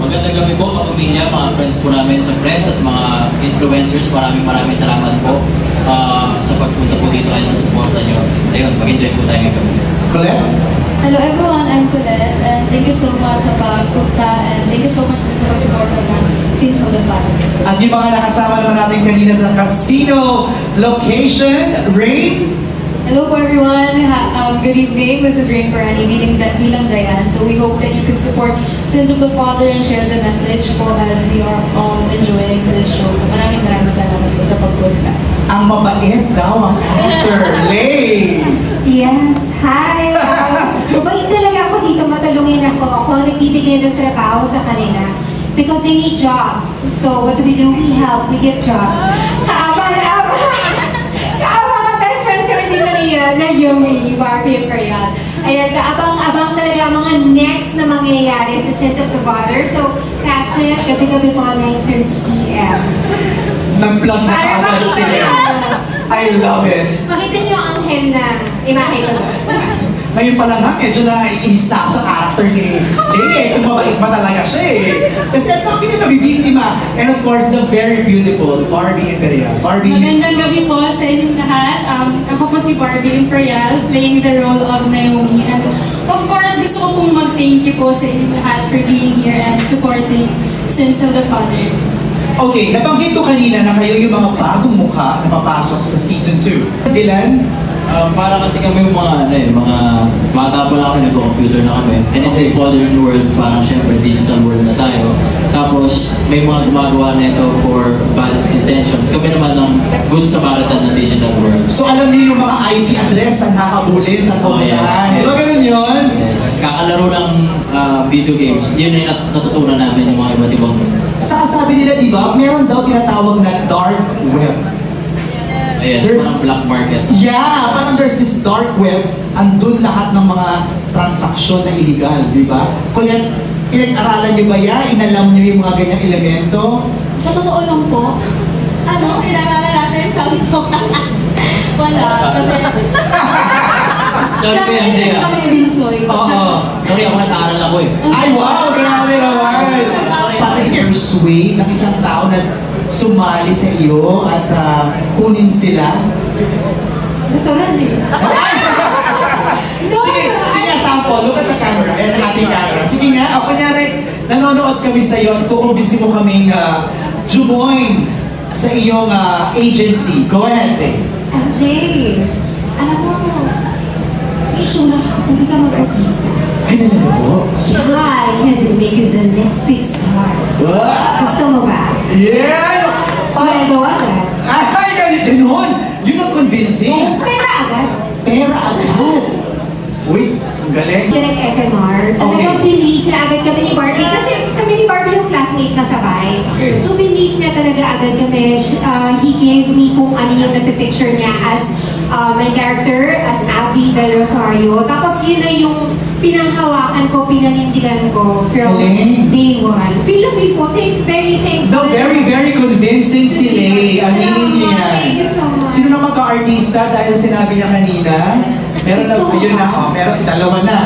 Magandang gabi po kapamilya, mga friends po namin sa press at mga influencers. Maraming salamat po sa pagpunta po dito at sa suporta nyo. Ayun, mag-enjoy po tayo ngayon. Colette? Hello everyone, I'm Colette and thank you so much sa pagpunta and thank you so much din sa pagsuporta ng Sins of the Father. At yung mga nakasama naman natin kanina sa casino location, Rain? Hello po everyone, good evening. This is Rain Parani, bilang Dayan. So we hope that you can support Sins of the Father and share the message po as we are all enjoying this show. So maraming salamat po sa pagpunta. Ang mabait daw ang actor, Lay! Yes, hi! Mabait talaga ako dito, matalungin ako. Ako ang nagbibigay ng trabaho sa kanila. Because they need jobs. So what do? We help, we get jobs. Kaabang best friends kami dito na Yumi, Barbie and Ryan. Ayan, kaabang talaga ang mga next na mangyayari sa Sins of the Father. So catch it, gabi-gabi po 9:30 p.m. Nag-vlog na kaagad sila. I love it. Makita niyo ang anghel na imahe ko. Ngayon pa lang nga, medyo naiinis na ako sa character ni Lay. Kung mabait pa talaga siya eh. Kasi ang dami na nabibiktima. And of course, the very beautiful Barbie Imperial. Barbie. Magandang gabi po sa inyong lahat. Ako po si Barbie Imperial, playing the role of Naomi. And of course, gusto ko pong mag-thank you po sa inyong lahat for being here and supporting Sins of the Father. Okay, nabanggit ko kanina na kayo yung mga bagong mukha na papasok sa Season 2. Dylan? Para kasi kami yung mga bata pa lang kami, nag-computer na kami. And in this modern world, parang syempre digital world na tayo. Tapos may mga gumagawa na ito for bad intentions. Kami naman ng good Samaritan ng digital world. So alam niyo yung mga IP address ang nakabulin sa totohan. Di ba ganun yun? Yes. Kakalaro ng video games. Yun yung natutunan namin yung mga iba't ibang. Sabi nila, di ba, meron daw tinatawag na dark web. Yes, There's black market. Yeah, parang there's this dark web, andun lahat ng mga transaksyon na illegal, di ba? Colette, pinag-aralan niyo ba yan? Inalam niyo yung mga ganyang elemento? Sa totoo lang po, pinag-aaral natin, sabi ko, wala, kasi Sorry, kasi kami ni Binsoy. Oo. Sorry, ako nag-aaral ako eh. Ay, wow! Grabe naman! Pati persuade ng isang tao na sumali sa iyo at kunin sila. Natural eh. Sige, sample. Look at the camera. Ayan ang ating camera. Sige nga, kunyari, nanonood kami sa iyo at kukumbinsin mo kaming join sa iyong agency. Go ahead, eh. Jay, alam mo, may issue na ako, hindi ka mag-artista. Ay, talaga po? I can make you the next big star. Wow! Gusto mo ba? Yeah! Sweldo agad. Ay, ganun! Yun ang convincing. Pera agad. Pera agad. Uy, ang galing. Direct FMR. Talagang believe na agad kami ni Barbie. Kasi kami ni Barbie yung classmate na sabay. Okay. So believe na talaga agad kami. He gave me kung ano yung napipicture niya as my character, as Abby Del Rosario. Tapos yun na yung pinanghawakan ko, pinanindigan ko from day one. Feel po, very thankful. No, very convincing si Lay. Aminin niya yan. Thank you so much. Sino na magka-artista dahil sinabi niya kanina? Meron na, yun na, meron, dalawa na.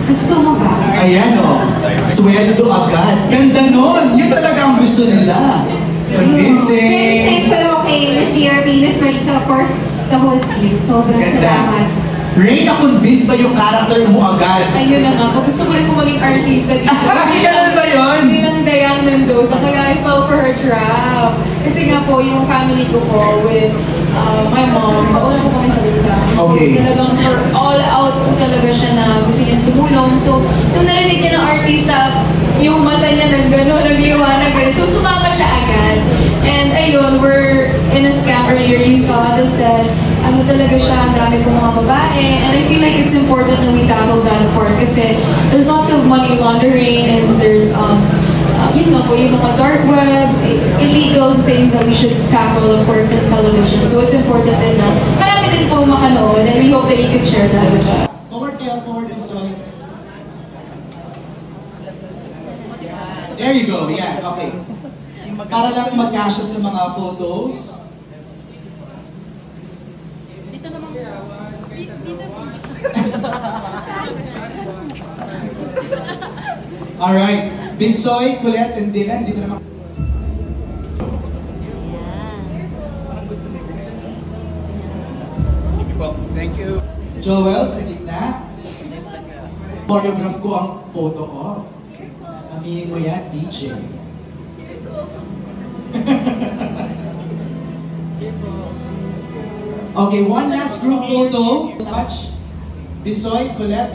Gusto mo ba? Ayan o, sweldo agad. Ganda nun! Yun talaga ang gusto nila. Very Convincing! thankful ako kay Miss GRP, Miss Marisa, of course, the whole team. Sobrang salamat. Rain, na-convince ba yung character mo agad? Ayun na nga, gusto ko rin po maging artista dito. Ganun ba yun? Bilang Dayan Mendoza, kaya I fell for her trap. Kasi nga po, yung family ko po with my mom, mauna po kami sa utang. So Okay. talagang for all out po talaga siya na gusto niyang tumulong. So, nung narinig niya ng artista, yung mata niya nang gano'n, nagliwanag rin. So, sumama siya agad. And ayun, we're in a scam earlier, you saw the set. Ano talaga siya, ang dami pong mga babae. And I feel like it's important that we tackle that part kasi there's lots of money laundering and there's, yun nga po, yung mga dark webs, illegal things that we should tackle, of course, in television. So it's important din na marami din po makanood and we hope that you can share that with us. Forward kayo, forward and sorry. There you go, yeah, okay. Para lang magkasya sa mga photos. Dito naman. Alright. Binsoy, Colette, and Dylan, dito naman. Thank you. Joel, sa gitna. Choreograph ko ang photo ko. Aminin mo yan, DJ. Okay, one last group photo. Touch. Binsoy, Colette.